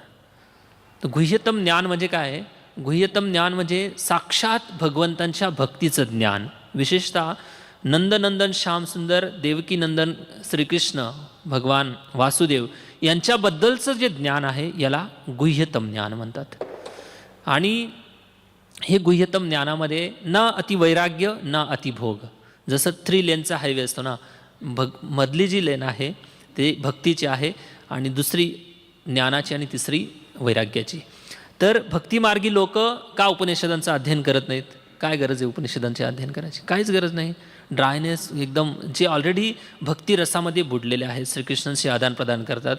तर गुह्यतम ज्ञान म्हणजे काय? गुह्यतम ज्ञान म्हणजे साक्षात भगवंतांच्या भक्तीचं ज्ञान. विशेषतः नंदनंदन श्यामसुंदर देवकी नंदन श्रीकृष्ण भगवान वासुदेव यांच्याबद्दलचं जे ज्ञान आहे याला गुह्यतम ज्ञान म्हणतात. आणि हे गुह्यतम ज्ञानामध्ये न अतिवैराग्य न अतिभोग. जसं 3 लेनचा हायवे असतो ना, मधली जी लेन आहे ते भक्तीची आहे आणि दुसरी ज्ञानाची आणि तिसरी वैराग्याची. तर भक्तिमार्गी लोक का उपनिषदांचं अध्ययन करत नाहीत? काय गरज आहे उपनिषदांचे अध्ययन करायची? काहीच गरज नाही. ड्रायनेस एकदम, जे ऑलरेडी भक्ती रसामध्ये बुडलेले आहेत, श्रीकृष्णांशी आदानप्रदान करतात,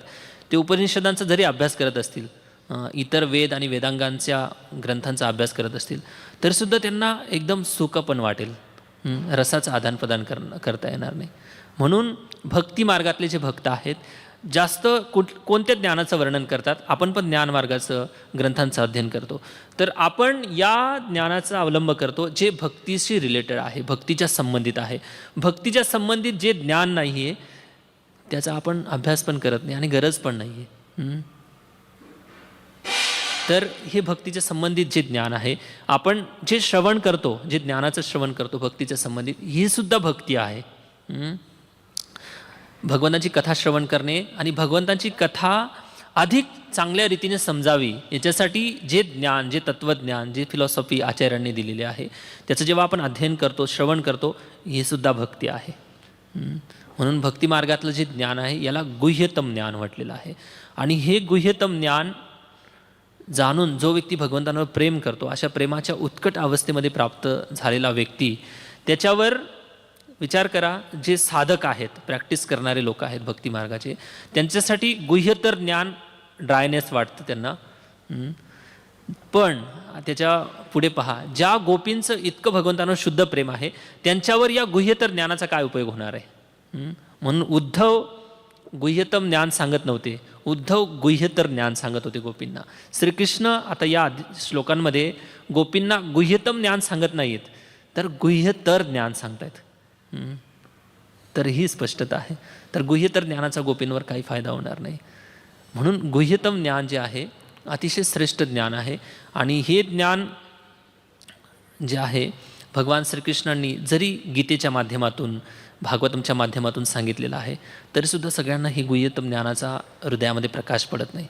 ते उपनिषदांचा जरी अभ्यास करत असतील, इतर वेद आणि वेदांगांच्या ग्रंथांचा अभ्यास करत असतील, तरीसुद्धा त्यांना एकदम सुखपण वाटेल. रसाचं आदानप्रदान करता येणार नाही. म्हणून भक्ती मार्गातले जे भक्त आहेत जास्त कोणत्या ज्ञानाचं वर्णन करतात. आपण पण ज्ञानमार्गाचं ग्रंथांचं अध्ययन करतो, तर आपण या ज्ञानाचा अवलंब करतो जे भक्तीशी रिलेटेड आहे, भक्तीच्या संबंधित आहे. भक्तीच्या संबंधित जे ज्ञान नाही आहे त्याचा आपण अभ्यास पण करत नाही आणि गरज पण नाही आहे. तर हे भक्तीच्या संबंधित जे ज्ञान आहे, आपण जे श्रवण करतो, जे ज्ञानाचं श्रवण करतो भक्तीच्या संबंधित, ही सुद्धा भक्ती आहे. भगवंताची कथा श्रवण करणे आणि भगवंताची कथा अधिक चांगल्या रीतीने समजावी याच्यासाठी जे ज्ञान, जे तत्त्वज्ञान, जे फिलॉसॉफी आचार्यांनी दिलेले आहे त्याचं जेव्हा आपण अध्ययन करतो, श्रवण करतो, हे सुद्धा भक्ती आहे. म्हणून भक्ती मार्गातलं जे ज्ञान आहे याला गुह्यतम ज्ञान म्हटलेलं आहे. आणि हे गुह्यतम ज्ञान जाणून जो व्यक्ती भगवंतांवर प्रेम करतो, अशा प्रेमाच्या उत्कट अवस्थेमध्ये प्राप्त झालेला व्यक्ती, त्याच्यावर विचार करा, जे साधक आहेत, प्रॅक्टिस करणारे लोक आहेत भक्ती मार्गाचे, त्यांच्यासाठी गुह्यतर ज्ञान ड्रायनेस वाटतं त्यांना. पण त्याच्या पुढे पहा, ज्या गोपींचं इतकं भगवंतांवर शुद्ध प्रेम आहे त्यांच्यावर या गुह्यतर ज्ञानाचा काय उपयोग होणार आहे. म्हणून उद्धव गुह्यतम ज्ञान सांगत नव्हते, उद्धव गुह्यतर ज्ञान सांगत होते गोपींना. श्रीकृष्ण आता या श्लोकांमध्ये गोपींना गुह्यतम ज्ञान सांगत नाहीत, तर गुह्यतर ज्ञान सांगतायत. तर ही स्पष्टता आहे. तर गुह्यतर ज्ञानाचा गोपींवर काही फायदा होणार नाही. म्हणून गुह्यतम ज्ञान जे आहे अतिशय श्रेष्ठ ज्ञान आहे. आणि हे ज्ञान जे आहे भगवान श्रीकृष्णांनी जरी गीतेच्या माध्यमातून, भागवतमच्या माध्यमातून सांगितलेलं आहे, तरीसुद्धा सगळ्यांना ही गुह्यतम ज्ञानाचा हृदयामध्ये प्रकाश पडत नाही.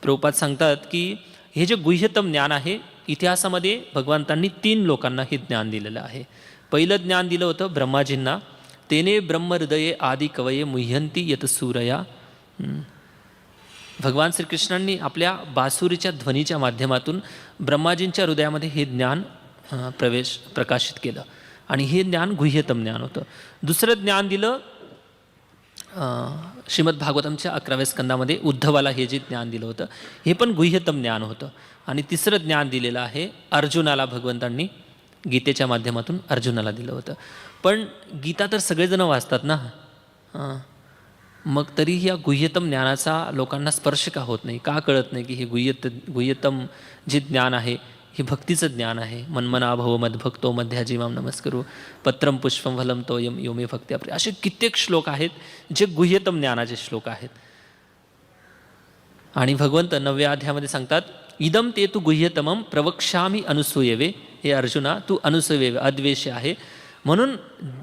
प्रभुपाद सांगतात की हे जे गुह्यतम ज्ञान आहे, इतिहासामध्ये भगवंतांनी 3 लोकांना हे ज्ञान दिलेलं आहे. पहिलं ज्ञान दिलं होतं ब्रह्माजींना, तेने ब्रह्महृदये आदि कवये मुह्यंती यत सूरया. भगवान श्रीकृष्णांनी आपल्या बासुरीच्या ध्वनीच्या माध्यमातून ब्रह्माजींच्या हृदयामध्ये हे ज्ञान प्रकाशित केलं आणि हे ज्ञान गुह्यतम ज्ञान होतं. दुसरं ज्ञान दिलं श्रीमद भागवतमच्या 11व्या स्कंदामध्ये उद्धवाला हे जे ज्ञान दिलं होतं, हे पण गुह्यतम ज्ञान होतं. आणि तिसरं ज्ञान दिलेलं आहे अर्जुनाला, भगवंतांनी गीतेच्या माध्यमातून अर्जुनाला दिलं होतं. पण गीता तर सगळेजण वाचतात ना, मग तरी या गुह्यतम ज्ञानाचा लोकांना स्पर्श का होत नाही, का कळत नाही की हे गुह्यतम जे ज्ञान आहे हे भक्तीचं ज्ञान आहे. मन्मना भव मद्भक्तो मध्याजीवाम नमस्करू पत्रम पुष्पम फलम तोयम योमे भक्त्या. असे कित्येक श्लोक आहेत जे गुह्यतम ज्ञानाचे श्लोक आहेत. आणि भगवंत 9व्या अध्यायामध्ये सांगतात, इदम ते तू गुह्यतमम प्रवक्ष्यामी अनुसूयवे. हे अर्जुना, तू अनुसूयवे, अद्वेष्य आहे. म्हणून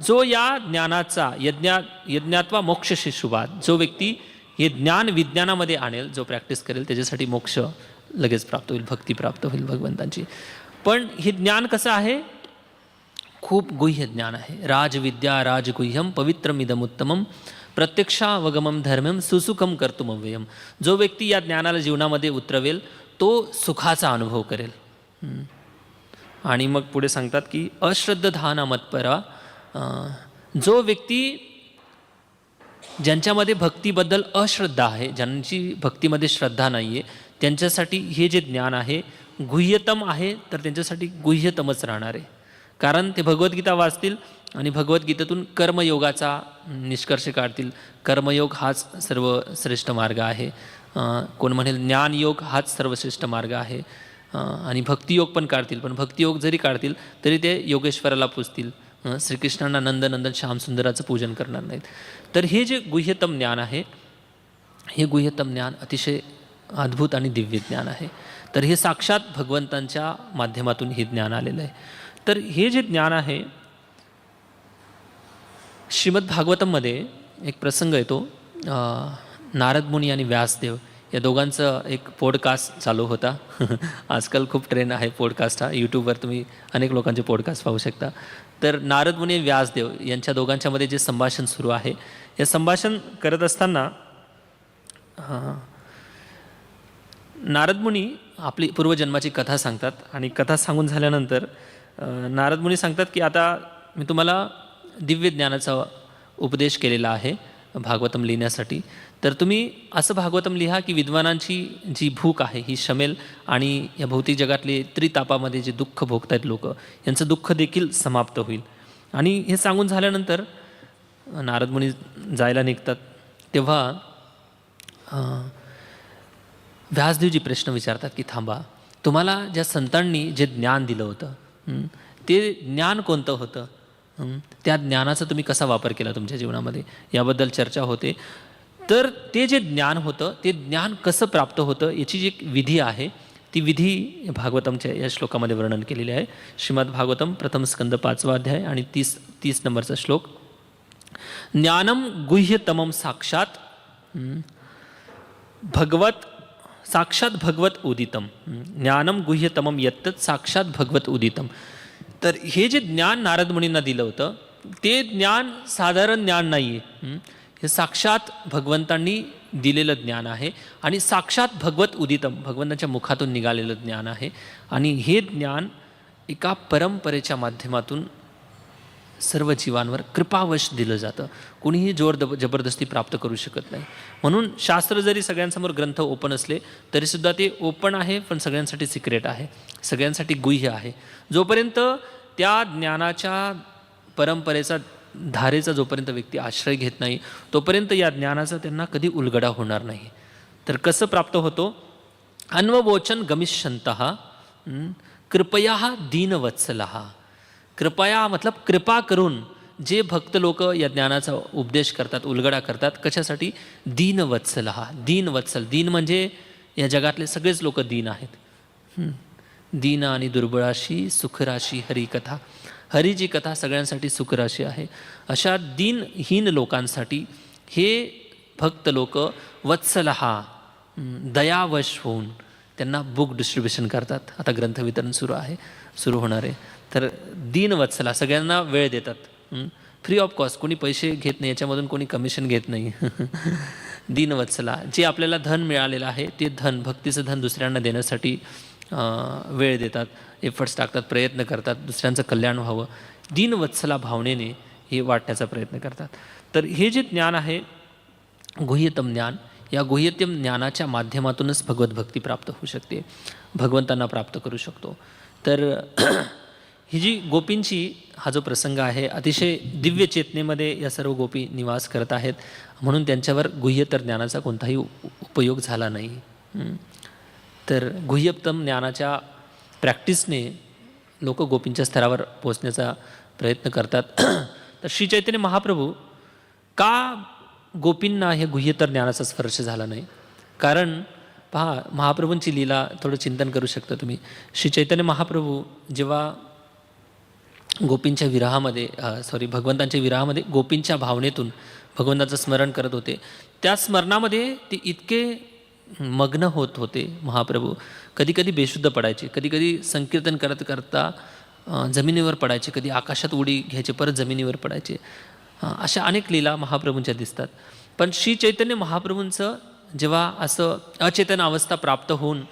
जो या ज्ञानाचा यज्ञात्वा मोक्ष शुभात, जो व्यक्ती हे ज्ञान विज्ञानामध्ये आणेल, जो प्रॅक्टिस करेल, त्याच्यासाठी मोक्ष लगेच प्राप्त होईल, भक्ती प्राप्त होईल भगवंतांची. पण हे ज्ञान कसं आहे, खूप गुह्य ज्ञान आहे. राजविद्या राजगुह्यम पवित्रमिदमुत्तमम प्रत्यक्षावगमम धर्मम सुसुखम कर्तुमव्ययम. जो व्यक्ती या ज्ञानाला जीवनामध्ये उतरवेल तो सुखाचा अनुभव करेल. आणि मग पुढे सांगतात की अश्रद्धाना मत्परा, जो व्यक्ती ज्यांच्यामध्ये भक्तीबद्दल अश्रद्धा आहे, ज्यांची भक्तीमध्ये श्रद्धा नाही आहे, त्यांच्यासाठी हे जे ज्ञान आहे गुह्यतम आहे, तर त्यांच्यासाठी गुह्यतमच राहणार आहे. कारण ते भगवद्गीता वाचतील आणि भगवद्गीतेतून कर्मयोगाचा निष्कर्ष काढतील. कर्मयोग हाच सर्वश्रेष्ठ मार्ग आहे. कोण म्हणेल ज्ञानयोग हाच सर्वश्रेष्ठ मार्ग आहे. आणि भक्तियोग पण काढतील. पण भक्तियोग जरी काढतील तरी ते योगेश्वराला पूजतील, श्रीकृष्णांना नंदनंदन श्यामसुंदराचं पूजन करणार नाहीत. तर हे जे गुह्यतम ज्ञान आहे, हे गुह्यतम ज्ञान अतिशय अद्भुत आणि दिव्य ज्ञान आहे. तर हे साक्षात भगवंतांच्या माध्यमातून हे ज्ञान आलेलं आहे. तर हे जे ज्ञान आहे, श्रीमद भागवतममध्ये एक प्रसंग येतो, नारद मुनी आणि व्यासदेव या दोघांचं एक पॉडकास्ट चालू होता. आजकाल खूप ट्रेंड आहे पॉडकास्ट हा. यूट्यूबवर तुम्ही अनेक लोकांचे पॉडकास्ट पाहू शकता. तर नारद मुनी व्यासदेव यांच्या दोघांच्यामध्ये जे संभाषण सुरू आहे, हे संभाषण करत असताना नारद मुनी आपली पूर्वजन्माची कथा सांगतात. आणि कथा सांगून झाल्यानंतर नारद मुनी सांगतात की आता मी तुम्हाला दिव्य ज्ञानाचा उपदेश केलेला आहे भागवतम लिहिण्यासाठी, तर तुम्ही असं भागवतम लिहा की विद्वानांची जी भूक आहे ही शमेल आणि या भौतिक जगातले त्रितापामध्ये जे दुःख भोगत आहेत लोक, यांचं दुःख देखील समाप्त होईल. आणि हे सांगून झाल्यानंतर नारद मुनी जायला निघतात तेव्हा व्यासदेवजी प्रश्न विचारतात की थांबा, तुम्हाला ज्या संतांनी जे ज्ञान दिलं होतं ते ज्ञान कोणतं होतं? त्या ज्ञानाचा तुम्ही कसा वापर केला तुमच्या जीवनामध्ये, याबद्दल चर्चा होते. तर ते जे ज्ञान होतं ते ज्ञान कसं प्राप्त होतं याची जी एक विधी आहे, ती विधी भागवतमच्या या श्लोकामध्ये वर्णन केलेली आहे. श्रीमद भागवतम प्रथम स्कंद 5वा अध्याय आणि 30 नंबरचा श्लोक. ज्ञानम गुह्यतमम साक्षात भगवत उदितम. ज्ञानम गुह्यतमम यत्तत साक्षात भगवत उदितम. तर हे जे ज्ञान नारद मुनींना दिलं होतं ते ज्ञान साधारण ज्ञान नाही आहे. हे साक्षात भगवंतांनी दिलेलं ज्ञान आहे आणि साक्षात भगवत उदितम, भगवंतांच्या मुखातून निघालेलं ज्ञान आहे. आणि हे ज्ञान एका परंपरेच्या माध्यमातून सर्व जीवांवर कृपावश दिलं जातं. कुणीही जबरदस्ती प्राप्त करू शकत नाही. म्हणून शास्त्र जरी सगळ्यांसमोर ग्रंथ ओपन असले तरीसुद्धा ते ओपन आहे, पण सगळ्यांसाठी सिक्रेट आहे, सगळ्यांसाठी गुह्य आहे. जोपर्यंत त्या ज्ञानाच्या परंपरेचा धारेचा जोपर्यंत व्यक्ती आश्रय घेत नाही तोपर्यंत या ज्ञानाचा त्यांना कधी उलगडा होणार नाही. तर कसं प्राप्त होतो? अन्ववोचन गमिष्यन्तः कृपया दीनवत्सलः. कृपया मतलब कृपा करून जे भक्त लोक या ज्ञानाचा उपदेश करतात, उलगडा करतात, कशासाठी? दीनवत्सलः. दीनवत्सल, दीन म्हणजे या जगातले सगळेच लोक दीन आहेत. दीन आणि दुर्बळाशी सुखराशी हरिकथा. हरीची कथा सगळ्यांसाठी सुखराशी आहे. अशा दीनहीन लोकांसाठी हे भक्त लोक वत्सलः दयावश होऊन त्यांना बुक डिस्ट्रीब्युशन करतात. आता ग्रंथ वितरण सुरू होणार आहे. तर दीनवत्सला सगळ्यांना वेळ देतात, फ्री ऑफ कॉस्ट. कोणी पैसे घेत नाही, याच्यामधून कोणी कमिशन घेत नाही. दीनवत्सला, जे आपल्याला धन मिळालेलं आहे ते धन, भक्तीचं धन दुसऱ्यांना देण्यासाठी वेळ देतात, एफर्ट्स टाकतात, प्रयत्न करतात, दुसऱ्यांचं कल्याण व्हावं. दीनवत्सला भावनेने हे वाटण्याचा प्रयत्न करतात. तर हे जे ज्ञान आहे गुह्यतम ज्ञान, या गुह्यतम ज्ञानाच्या माध्यमातूनच भगवतभक्ती प्राप्त होऊ शकते, भगवंतांना प्राप्त करू शकतो. तर ही जी गोपींची हा जो प्रसंग आहे अतिशय दिव्य चेतनेमध्ये या सर्व गोपी निवास करत आहेत, म्हणून त्यांच्यावर गुह्यतर ज्ञानाचा कोणताही उपयोग झाला नाही. तर गुह्यतम ज्ञानाच्या प्रॅक्टिसने लोक गोपींच्या स्तरावर पोचण्याचा प्रयत्न करतात. तर श्री चैतन्य महाप्रभू का गोपींना हे गुह्यतर ज्ञानाचा स्पर्श झाला नाही? कारण पहा, महाप्रभूंची लीला थोडं चिंतन करू शकता तुम्ही. श्री चैतन्य महाप्रभू जेव्हा गोपींच्या विरहामध्ये भगवंतांच्या विरहामध्ये गोपींच्या भावनेतून भगवंताचं स्मरण करत होते, त्या स्मरणामध्ये ते इतके मग्न होत होते महाप्रभू. कधी कधी बेशुद्ध पडायचे, कधी कधी संकीर्तन करत करता जमिनीवर पडायचे, कधी आकाशात उडी घ्यायचे, परत जमिनीवर पडायचे. अशा अनेक लीला महाप्रभूंच्या दिसतात. पण श्री चैतन्य महाप्रभूंचं जेव्हा असं अचेतन अवस्था प्राप्त होऊन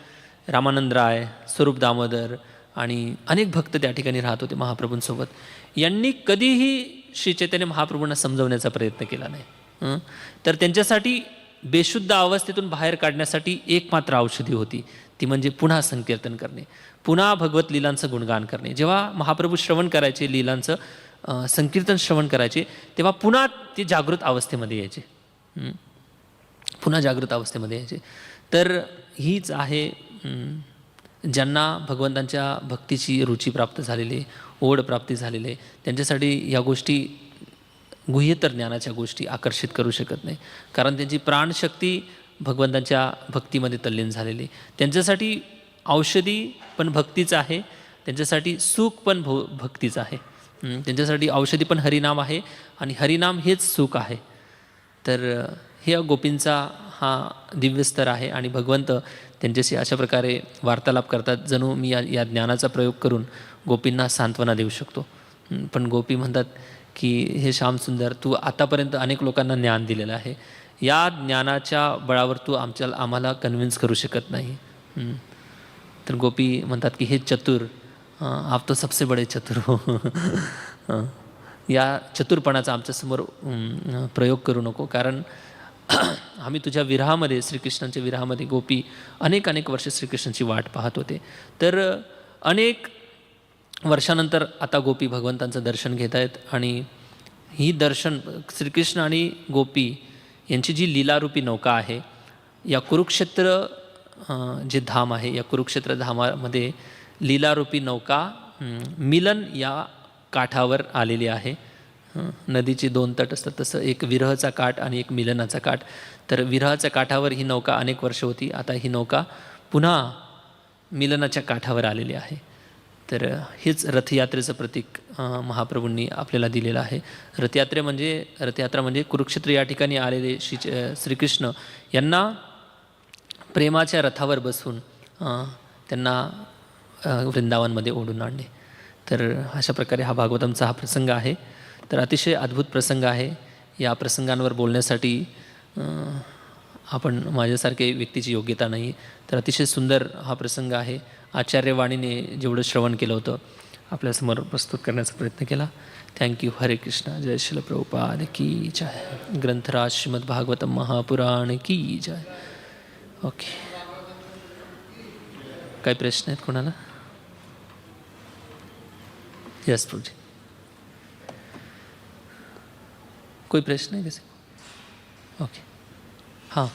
रामानंद राय, स्वरूप दामोदर आणि अनेक भक्त त्या ठिकाणी राहत होते महाप्रभूंसोबत, यांनी कधीही श्री चैतन्य महाप्रभूंना समजवण्याचा प्रयत्न केला नाही. तर त्यांच्यासाठी बेशुद्ध अवस्थेतून बाहेर काढण्यासाठी एकमात्र औषधी होती, ती म्हणजे पुन्हा संकीर्तन करणे, पुन्हा भगवत लीलांचं गुणगान करणे. जेव्हा महाप्रभू श्रवण करायचे, लीलांचं संकीर्तन श्रवण करायचे, तेव्हा पुन्हा ते जागृत अवस्थेमध्ये यायचे, पुन्हा जागृत अवस्थेमध्ये यायचे. तर हीच आहे ज्यांना भगवंतांच्या भक्तीची रुची प्राप्त झालेली, ओढ प्राप्ती झालेली, त्यांच्यासाठी या गोष्टी, गुह्यतर ज्ञानाच्या गोष्टी आकर्षित करू शकत नाही. कारण त्यांची प्राणशक्ती भगवंतांच्या भक्तीमध्ये तल्लीन झालेली. त्यांच्यासाठी औषधी पण भक्तीच आहे, त्यांच्यासाठी सुख पण भक्तीच आहे, त्यांच्यासाठी औषधी पण हरिनाम आहे आणि हरिनाम हेच सुख आहे. तर हे गोपींचा हा दिव्य स्तर आहे आणि भगवंत त्यांच्याशी अशा प्रकारे वार्तालाप करतात, जणू मी या ज्ञानाचा प्रयोग करून गोपींना सांत्वना देऊ शकतो. पण गोपी म्हणतात की हे श्यामसुंदर, तू आतापर्यंत अनेक लोकांना ज्ञान दिलेलं आहे, या ज्ञानाच्या बळावर तू आम्हाला कन्व्हिन्स करू शकत नाही. तर गोपी म्हणतात की हे चतुर, आप तो सबसे बडे चतुर हो. या चतुरपणाचा आमच्यासमोर प्रयोग करू नको, कारण आम्ही तुझ्या विरहामध्ये, श्रीकृष्णांच्या विरहामध्ये गोपी अनेक वर्ष श्रीकृष्णांची वाट पाहत होते. तर अनेक वर्षानंतर आता गोपी भगवंतांचं दर्शन घेत आहेत आणि ही दर्शन श्रीकृष्ण आणि गोपी यांची जी लीलारूपी नौका आहे, या कुरुक्षेत्र जे धाम आहे, या कुरुक्षेत्र धामामध्ये लीलारूपी नौका मिलन या काठावर आलेली आहे. नदीचे दोन तट असतात, तसं एक विरहचा काठ आणि एक मिलनाचा काठ. तर विरहाच्या काठावर ही नौका अनेक वर्ष होती, आता ही नौका पुन्हा मिलनाच्या काठावर आलेली आहे. तर हेच रथयात्रेचं प्रतीक महाप्रभूंनी आपल्याला दिलेलं आहे. रथयात्रा म्हणजे कुरुक्षेत्र या ठिकाणी आलेले श्रीकृष्ण यांना प्रेमाच्या रथावर बसवून त्यांना वृंदावनमध्ये ओढून आणले. तर अशा प्रकारे हा भागवतांचा हा प्रसंग आहे. तर अतिशय अद्भुत प्रसंग आहे. या प्रसंगांवर बोलण्यासाठी आपण माझ्यासारखे व्यक्तीची योग्यता नाही. तर अतिशय सुंदर हा प्रसंग आहे. आचार्यवाणीने जेवढं श्रवण केलं होतं आपल्यासमोर प्रस्तुत करण्याचा प्रयत्न केला. थँक्यू. हरे कृष्ण. जय श्रील प्रभुपाद की जय. ग्रंथराज श्रीमद भागवतम महापुराण की जय. ओके, काही प्रश्न आहेत कोणाला? यस प्रभुजी. कोई प्रश्न है किसी? ओके, हाँ.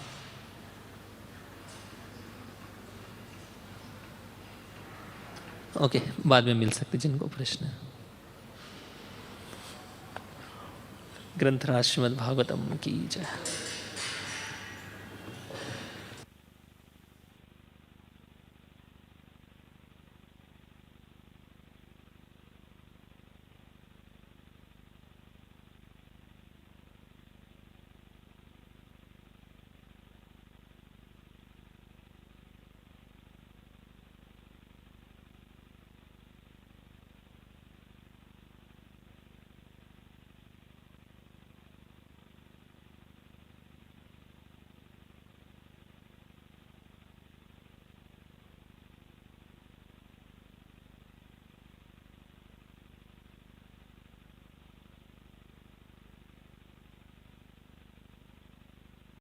ओके, बाद में मिल सकते जिनको प्रश्न है. ग्रंथराज श्रीमद् भागवतम की जय.